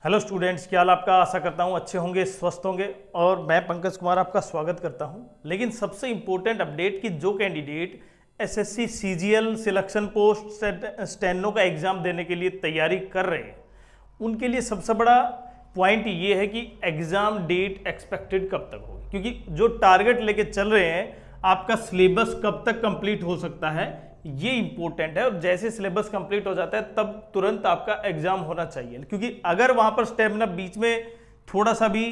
Hello students, क्या हाल आपका। आशा करता हूँ अच्छे होंगे, स्वस्थ होंगे। और मैं पंकज कुमार आपका स्वागत करता हूँ। लेकिन सबसे इम्पोर्टेंट अपडेट कि जो candidate SSC CGL selection post steno का एग्ज़ाम देने के लिए तैयारी कर रहे हैं, उनके लिए सबसे बड़ा पॉइंट ये है कि एग्ज़ाम डेट एक्सपेक्टेड कब तक होगी। क्योंकि जो टारगेट लेके चल रहे हैं, आपका सिलेबस कब तक कंप्लीट हो सकता है, ये इंपॉर्टेंट है। और जैसे सिलेबस कंप्लीट हो जाता है तब तुरंत आपका एग्जाम होना चाहिए। क्योंकि अगर वहां पर स्टेमिना बीच में थोड़ा सा भी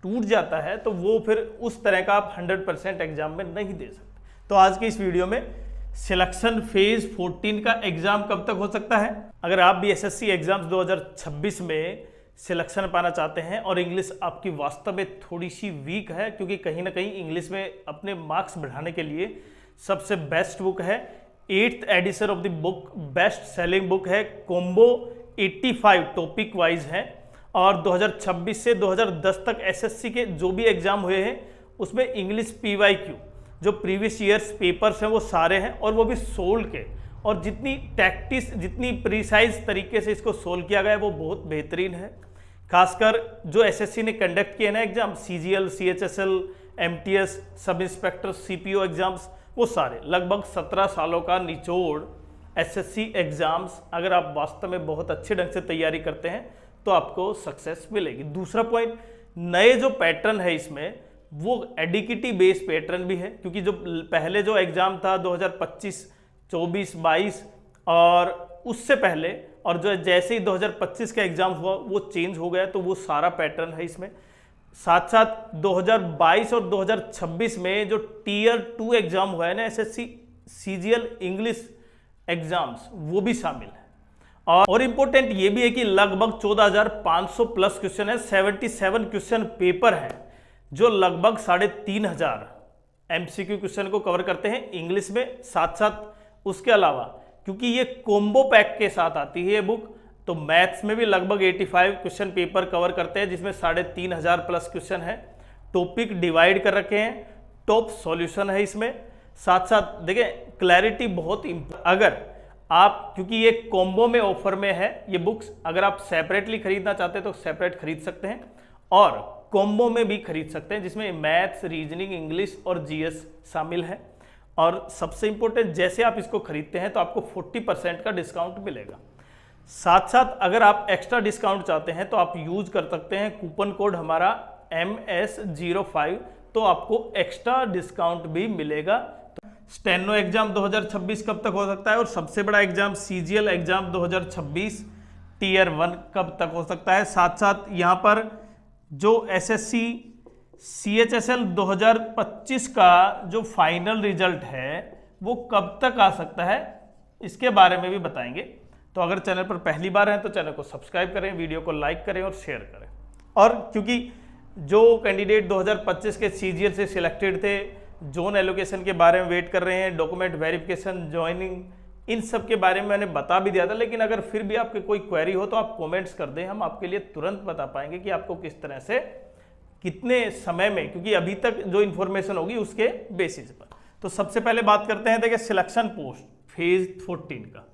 टूट जाता है तो वो फिर उस तरह का आप 100% एग्जाम में नहीं दे सकते। तो आज के इस वीडियो में सिलेक्शन फेज 14 का एग्जाम कब तक हो सकता है। अगर आप भी एसएससी एग्जाम्स 2026 में सिलेक्शन पाना चाहते हैं और इंग्लिश आपकी वास्तव में थोड़ी सी वीक है, क्योंकि कहीं ना कहीं इंग्लिश में अपने मार्क्स बढ़ाने के लिए सबसे बेस्ट बुक है 8th edition of the book, best selling book है। कॉम्बो 85 टॉपिक वाइज है और 2026 से 2010 तक एसएससी के जो भी एग्जाम हुए हैं उसमें इंग्लिश पीवाईक्यू जो प्रीवियस ईयर्स पेपर्स हैं वो सारे हैं, और वो भी सोल्व के। और जितनी टैक्टिस, जितनी प्रिसाइज तरीके से इसको सोल्व किया गया है वो बहुत बेहतरीन है। खासकर जो एसएससी ने कंडक्ट किए ना exam, CGL, CHSL, MTS, sub inspector, CPO exams, वो सारे लगभग 17 सालों का निचोड़ एसएससी एग्जाम्स, अगर आप वास्तव में बहुत अच्छे ढंग से तैयारी करते हैं तो आपको सक्सेस मिलेगी। दूसरा पॉइंट, नए जो पैटर्न है इसमें वो एडिक्टिव बेस्ड पैटर्न भी है। क्योंकि जो पहले जो एग्जाम था 2025, 24, 22 और उससे पहले, और जो जैसे ही 2025 का एग्जाम हुआ वो चेंज हो गया, तो वो सारा पैटर्न है इसमें। साथ साथ 2022 और 2026 में जो टीयर 2 एग्जाम हुआ है ना एसएससी सीजीएल इंग्लिश एग्जाम्स, वो भी शामिल है। और इंपॉर्टेंट ये भी है कि लगभग 14,500 प्लस क्वेश्चन है, 77 क्वेश्चन पेपर है जो लगभग 3,500 एमसीक्यू क्वेश्चन को कवर करते हैं इंग्लिश में। साथ साथ उसके अलावा क्योंकि ये कॉम्बो पैक के साथ आती है ये बुक, तो मैथ्स में भी लगभग 85 क्वेश्चन पेपर कवर करते हैं, जिसमें 3,500 प्लस क्वेश्चन है। टॉपिक डिवाइड कर रखे हैं, टॉप सॉल्यूशन है इसमें। साथ साथ देखें, क्लैरिटी बहुत अगर आप, क्योंकि ये कॉम्बो में ऑफर में है ये बुक्स, अगर आप सेपरेटली खरीदना चाहते हैं तो सेपरेट खरीद सकते हैं और कॉम्बो में भी खरीद सकते हैं, जिसमें मैथ्स, रीजनिंग, इंग्लिश और जीएस शामिल है। और सबसे इंपॉर्टेंट, जैसे आप इसको खरीदते हैं तो आपको 40% का डिस्काउंट मिलेगा। साथ साथ अगर आप एक्स्ट्रा डिस्काउंट चाहते हैं तो आप यूज कर सकते हैं कूपन कोड हमारा MS05, तो आपको एक्स्ट्रा डिस्काउंट भी मिलेगा। स्टेनो एग्जाम 2026 कब तक हो सकता है, और सबसे बड़ा एग्जाम सीजीएल एग्जाम 2026 टीयर 1 कब तक हो सकता है। साथ साथ यहाँ पर जो एसएससी सीएचएसएल 2025 का जो फाइनल रिजल्ट है वो कब तक आ सकता है, इसके बारे में भी बताएंगे। तो अगर चैनल पर पहली बार हैं तो चैनल को सब्सक्राइब करें, वीडियो को लाइक करें और शेयर करें। और क्योंकि जो कैंडिडेट 2025 के सीजीएल से सिलेक्टेड थे, जोन एलोकेशन के बारे में वेट कर रहे हैं, डॉक्यूमेंट वेरिफिकेशन, ज्वाइनिंग, इन सब के बारे में मैंने बता भी दिया था। लेकिन अगर फिर भी आपके कोई क्वेरी हो तो आप कमेंट्स कर दें, हम आपके लिए तुरंत बता पाएंगे कि आपको किस तरह से कितने समय में, क्योंकि अभी तक जो इन्फॉर्मेशन होगी उसके बेसिस पर। तो सबसे पहले बात करते हैं देखिए सिलेक्शन पोस्ट फेज 14 का।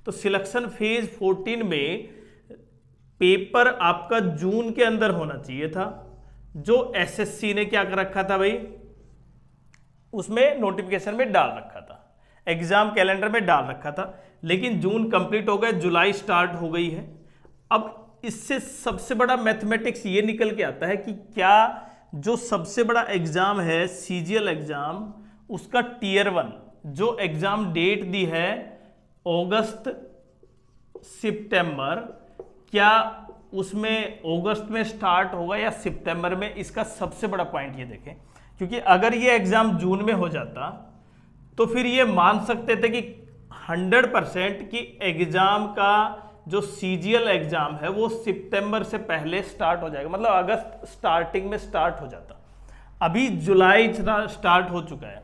तो सिलेक्शन फेज 14 में पेपर आपका जून के अंदर होना चाहिए था। जो एसएससी ने क्या कर रखा था भाई, उसमें नोटिफिकेशन में डाल रखा था, एग्जाम कैलेंडर में डाल रखा था। लेकिन जून कंप्लीट हो गया, जुलाई स्टार्ट हो गई है। अब इससे सबसे बड़ा मैथमेटिक्स ये निकल के आता है कि क्या जो सबसे बड़ा एग्जाम है सीजीएल एग्जाम, उसका टीयर 1 जो एग्जाम डेट दी है अगस्त सितंबर, क्या उसमें अगस्त में स्टार्ट होगा या सितंबर में, इसका सबसे बड़ा पॉइंट ये देखें। क्योंकि अगर ये एग्जाम जून में हो जाता तो फिर ये मान सकते थे कि 100% की एग्जाम का जो सीजीएल एग्जाम है वो सितंबर से पहले स्टार्ट हो जाएगा, मतलब अगस्त स्टार्टिंग में स्टार्ट हो जाता। अभी जुलाई स्टार्ट हो चुका है।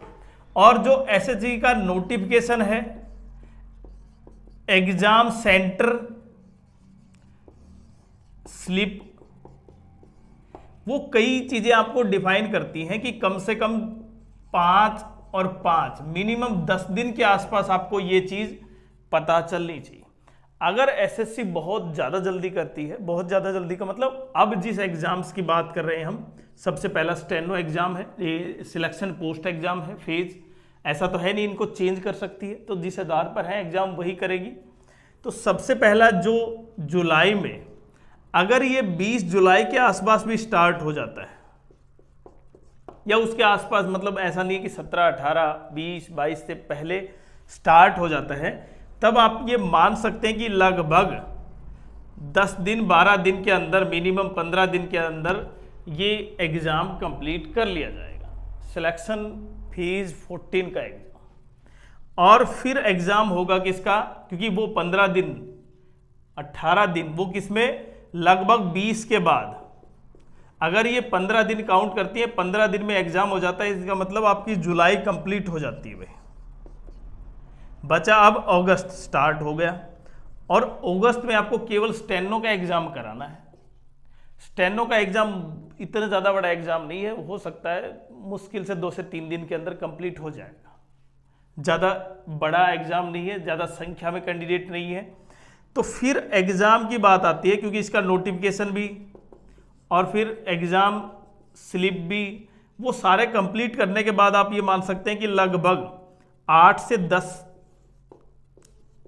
और जो एसएससी का नोटिफिकेशन है, एग्जाम सेंटर स्लिप, वो कई चीजें आपको डिफाइन करती हैं कि कम से कम 5 और 5 मिनिमम 10 दिन के आसपास आपको ये चीज पता चलनी चाहिए। अगर एसएससी बहुत ज़्यादा जल्दी करती है, बहुत ज़्यादा जल्दी का मतलब अब जिस एग्ज़ाम्स की बात कर रहे हैं हम, सबसे पहला स्टेनो एग्ज़ाम है, ये सिलेक्शन पोस्ट एग्ज़ाम है, फेज ऐसा तो है नहीं इनको चेंज कर सकती है, तो जिस आधार पर है एग्ज़ाम वही करेगी। तो सबसे पहला जो जुलाई में, अगर ये 20 जुलाई के आसपास भी स्टार्ट हो जाता है या उसके आसपास, मतलब ऐसा नहीं है कि 17, 18, 20, 22 से पहले स्टार्ट हो जाता है, तब आप ये मान सकते हैं कि लगभग 10 दिन 12 दिन के अंदर, मिनिमम 15 दिन के अंदर ये एग्ज़ाम कंप्लीट कर लिया जाएगा, सिलेक्शन फेज 14 का एग्ज़ाम। और फिर एग्ज़ाम होगा किसका, क्योंकि वो 15 दिन 18 दिन वो किसमें, लगभग 20 के बाद, अगर ये 15 दिन काउंट करती है, 15 दिन में एग्ज़ाम हो जाता है, इसका मतलब आपकी जुलाई कंप्लीट हो जाती है भाई। बचा अब अगस्त स्टार्ट हो गया, और अगस्त में आपको केवल स्टेनो का एग्ज़ाम कराना है। स्टेनो का एग्ज़ाम इतना ज़्यादा बड़ा एग्ज़ाम नहीं है, हो सकता है मुश्किल से 2 से 3 दिन के अंदर कंप्लीट हो जाएगा, ज़्यादा बड़ा एग्ज़ाम नहीं है, ज़्यादा संख्या में कैंडिडेट नहीं है। तो फिर एग्ज़ाम की बात आती है, क्योंकि इसका नोटिफिकेशन भी और फिर एग्ज़ाम स्लिप भी, वो सारे कंप्लीट करने के बाद आप ये मान सकते हैं कि लगभग 8 से 10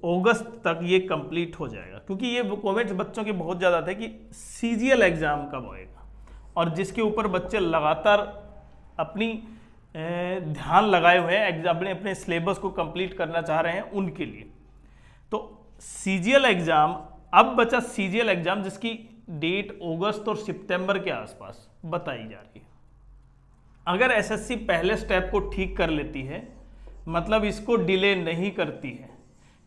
अगस्त तक ये कंप्लीट हो जाएगा। क्योंकि ये कमेंट्स बच्चों के बहुत ज़्यादा थे कि सीजीएल एग्ज़ाम कब होएगा, और जिसके ऊपर बच्चे लगातार अपनी ध्यान लगाए हुए हैं, अपने अपने सिलेबस को कंप्लीट करना चाह रहे हैं, उनके लिए। तो सीजीएल एग्ज़ाम, अब बचा सीजीएल एग्ज़ाम जिसकी डेट अगस्त और सितंबर के आसपास बताई जा रही है। अगर एसएससी पहले स्टेप को ठीक कर लेती है, मतलब इसको डिले नहीं करती है,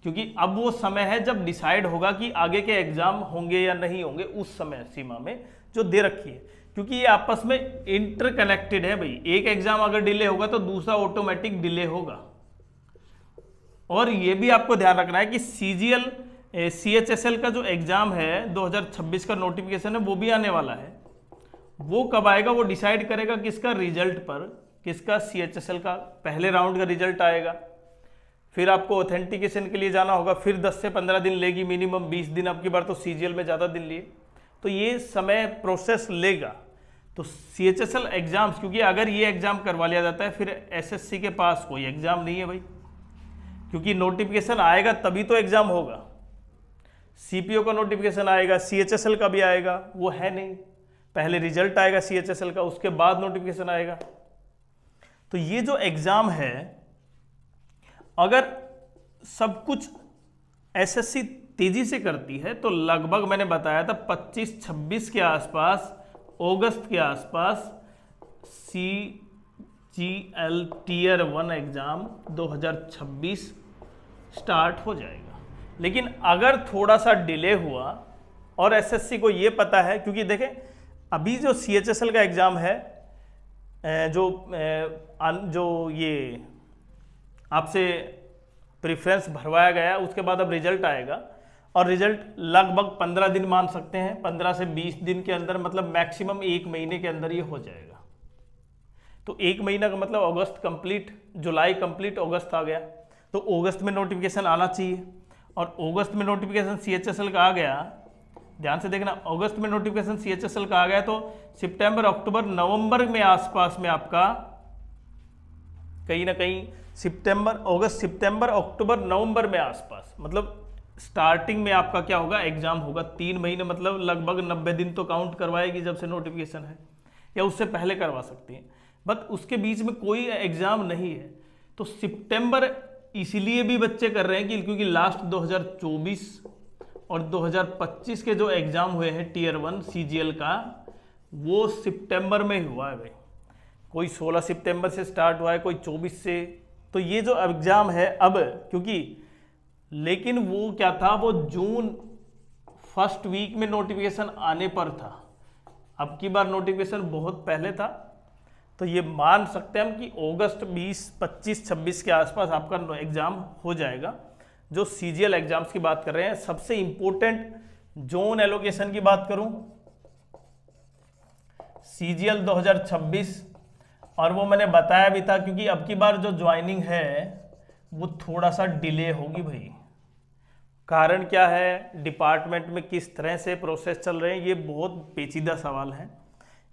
क्योंकि अब वो समय है जब डिसाइड होगा कि आगे के एग्जाम होंगे या नहीं होंगे, उस समय सीमा में जो दे रखी है, क्योंकि ये आपस में इंटरकनेक्टेड है भाई। एक एग्जाम अगर डिले होगा तो दूसरा ऑटोमेटिक डिले होगा। और ये भी आपको ध्यान रखना है कि सीजीएल सीएचएसएल का जो एग्जाम है 2026 का नोटिफिकेशन है, वो भी आने वाला है। वो कब आएगा वो डिसाइड करेगा किसका रिजल्ट पर, किसका सीएचएसएल का पहले राउंड का रिजल्ट आएगा, फिर आपको ऑथेंटिकेशन के लिए जाना होगा, फिर 10 से 15 दिन लेगी, मिनिमम 20 दिन। अब की बार तो सीजीएल में ज़्यादा दिन लिए, तो ये समय प्रोसेस लेगा। तो सीएचएसएल एग्जाम्स, क्योंकि अगर ये एग्जाम करवा लिया जाता है, फिर एसएससी के पास कोई एग्जाम नहीं है भाई, क्योंकि नोटिफिकेशन आएगा तभी तो एग्जाम होगा। सीपीओ का नोटिफिकेशन आएगा, सीएचएसएल का भी आएगा, वो है नहीं, पहले रिजल्ट आएगा सीएचएसएल का, उसके बाद नोटिफिकेशन आएगा। तो ये जो एग्जाम है, अगर सब कुछ एसएससी तेजी से करती है तो लगभग मैंने बताया था 25-26 के आसपास, अगस्त के आसपास सीजीएल टीयर 1 एग्जाम 2026 स्टार्ट हो जाएगा। लेकिन अगर थोड़ा सा डिले हुआ, और एसएससी को ये पता है, क्योंकि देखें अभी जो सीएचएसएल का एग्जाम है, जो ये आपसे प्रेफरेंस भरवाया गया, उसके बाद अब रिजल्ट आएगा, और रिजल्ट लगभग 15 दिन मान सकते हैं, 15 से 20 दिन के अंदर, मतलब मैक्सिमम 1 महीने के अंदर ये हो जाएगा। तो 1 महीना का मतलब अगस्त कंप्लीट, जुलाई कंप्लीट, अगस्त आ गया, तो अगस्त में नोटिफिकेशन आना चाहिए। और अगस्त में नोटिफिकेशन सीएचएसएल का आ गया, ध्यान से देखना, अगस्त में नोटिफिकेशन सीएचएसएल का आ गया, तो सितंबर, अक्टूबर, नवंबर में आसपास में आपका कहीं ना कहीं अगस्त, सितंबर, अक्टूबर, नवंबर में आसपास, मतलब स्टार्टिंग में आपका क्या होगा, एग्जाम होगा। 3 महीने मतलब लगभग 90 दिन तो काउंट करवाएगी जब से नोटिफिकेशन है, या उससे पहले करवा सकती हैं, बट उसके बीच में कोई एग्जाम नहीं है। तो सितंबर इसलिए भी बच्चे कर रहे हैं कि क्योंकि लास्ट 2024 और 2025 के जो एग्जाम हुए हैं टीयर 1 सीजीएल का, वो सितंबर में हुआ है भाई। कोई 16 सितंबर से स्टार्ट हुआ है, कोई 24 से। तो ये जो एग्जाम है अब, क्योंकि लेकिन वो क्या था, वो जून फर्स्ट वीक में नोटिफिकेशन आने पर था, अब की बार नोटिफिकेशन बहुत पहले था। तो ये मान सकते हैं हम कि अगस्त 20, 25, 26 के आसपास आपका एग्जाम हो जाएगा। जो सीजीएल एग्जाम्स की बात कर रहे हैं, सबसे इंपॉर्टेंट जोन एलोकेशन की बात करूं, सीजीएल 2026, और वो मैंने बताया भी था, क्योंकि अब की बार जो ज्वाइनिंग है वो थोड़ा सा डिले होगी भाई। कारण क्या है, डिपार्टमेंट में किस तरह से प्रोसेस चल रहे हैं, ये बहुत पेचीदा सवाल है।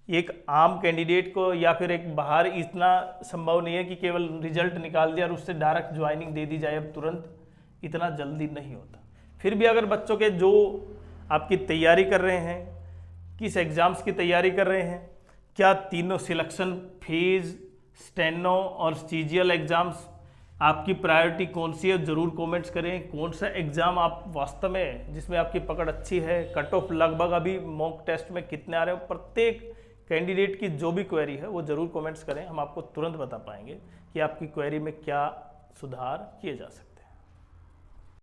एक आम कैंडिडेट को या फिर एक बाहर इतना संभव नहीं है कि केवल रिजल्ट निकाल दिया और उससे डायरेक्ट ज्वाइनिंग दे दी जाए, अब तुरंत इतना जल्दी नहीं होता। फिर भी अगर बच्चों के जो आपकी तैयारी कर रहे हैं, किस एग्ज़ाम्स की तैयारी कर रहे हैं, क्या तीनों सिलेक्शन फेज, स्टेनो और सीजीएल एग्ज़ाम्स आपकी प्रायोरिटी कौन सी है, ज़रूर कमेंट्स करें। कौन सा एग्ज़ाम आप वास्तव में जिसमें आपकी पकड़ अच्छी है, कट ऑफ लगभग अभी मॉक टेस्ट में कितने आ रहे हो, प्रत्येक कैंडिडेट की जो भी क्वेरी है वो ज़रूर कमेंट्स करें। हम आपको तुरंत बता पाएंगे कि आपकी क्वेरी में क्या सुधार किए जा सकते हैं।